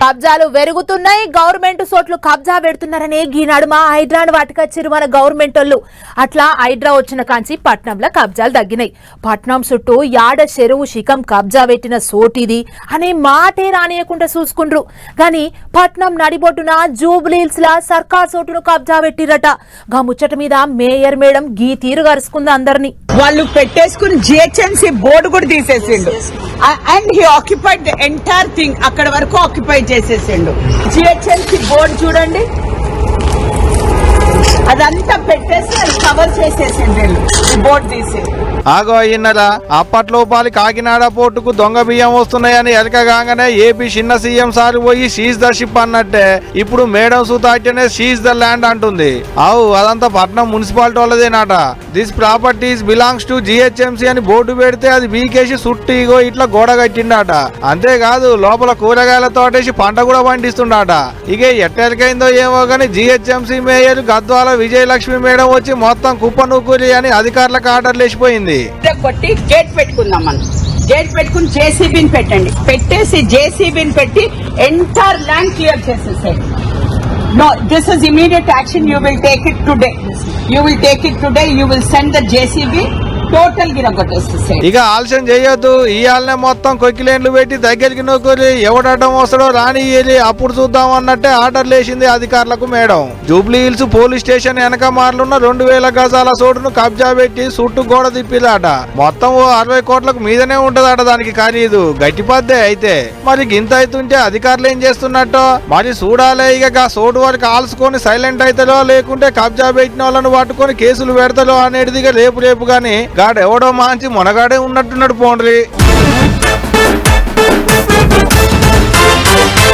కబ్జాలు పెరుగుతున్నాయి, గవర్నమెంట్ సోట్లు కబ్జా పెడుతున్నారనే ఈనాడు మా హైడ్రాను వాటికొచ్చిరు మన గవర్నమెంట్ వాళ్ళు. అట్లా హైడ్రా వచ్చిన కాంచి పట్నంలో కబ్జాలు తగ్గినాయి. పట్నం చుట్టూ యాడ చెరువు శిఖం కబ్జా పెట్టిన సోటిది అనే మాటే రానియకుండా చూసుకుండ్రు. కానీ పట్నం నడిబొడ్డున జూబ్లీహిల్స్ లా సర్కార్ సోటును కబ్జా పెట్టిరట. గా ముచ్చట మీద మేయర్ మేడం గీ తీరు గరుసుకుంది అందరినీ. వాళ్ళు పెట్టేసుకుని జిహెచ్ఎంసీ బోర్డు కూడా తీసేసిండు. And he occupied the entire thing. అక్కడ వరకు ఆక్యుపై చేసేసిండు. జిహెచ్ఎంసీ బోర్డు చూడండి, అదంతా పెట్టేసి అది కవర్ చేసేసిండు ఈ బోర్డు తీసి. ఆగో అయ్యిన్నరా, అప్పట్లోపాలి కాకినాడ పోర్టుకు దొంగ బియ్యం వస్తున్నాయని ఎలకగానే ఏపీ చిన్న సీఎం సార్ పోయి సీజ్ ద షిప్ అన్నట్టే ఇప్పుడు మేడం సూతాటనే సీజ్ ద ల్యాండ్ అంటుంది. అవు అదంతా పట్నం మున్సిపాలిటీ వాళ్ళదేనాట. This properties belongs to GHMC అని బోర్డు పెడితే అది బీకేసి సుట్టి ఇగో ఇట్లా గోడ కట్టిండాట. అంతేకాదు లోపల కూరగాయలతోటేసి పంట కూడా పండిస్తుండట. ఇక ఎట్టెలకైందో ఏమో గాని GHMC mayor Gadwal Vijayalakshmi madam వచ్చి మొత్తం కుప్ప నూకూరి అని అధికారులకు ఆర్డర్లు వేసిపోయింది. కొట్టి గేట్ పెట్టుకుందాం మనం. గేట్ పెట్టుకుని జేసీబీని పెట్టండి. పెట్టేసి జేసీబీని పెట్టి ఎంటైర్ ల్యాండ్ క్లియర్ చేసేసాయి. No, this is immediate action. You will take it today. You will take it today. You will send the JCB. Total గిరగొట్టేసేసాయి. ఇక ఆలస్యం చేయొద్దు. ఇయాలనే మొత్తం కొక్కిలేన్లు పెట్టి దగ్గరికి నూకూరి ఎవడటం వస్తాడో రాని అప్పుడు చూద్దాం అన్నట్టే ఆర్డర్లు వేసింది అధికారులకు మేడం. జూబ్లీహిల్స్ పోలీస్ స్టేషన్ వెనక మార్లున్న 2000 గజాల చోటును కబ్జా పెట్టి చుట్టూ గోడ తిప్పిదాట. మొత్తం 60 కోట్లకు మీదనే ఉంటదట దానికి ఖరీదు. గట్టిపద్దే అయితే మరి గింత అవుతుంటే అధికారులు ఏం చేస్తున్నట్టు మరి చూడాలే. ఇక సోటు వరకు ఆల్చుకొని సైలెంట్ అవుతారో లేకుంటే కబ్జా పెట్టిన వాళ్ళను పట్టుకొని కేసులు పెడతారో అనేది రేపు గాని గాడు ఎవడో మాంచి మొనగాడే ఉన్నట్టున్నాడు పోండ్రి.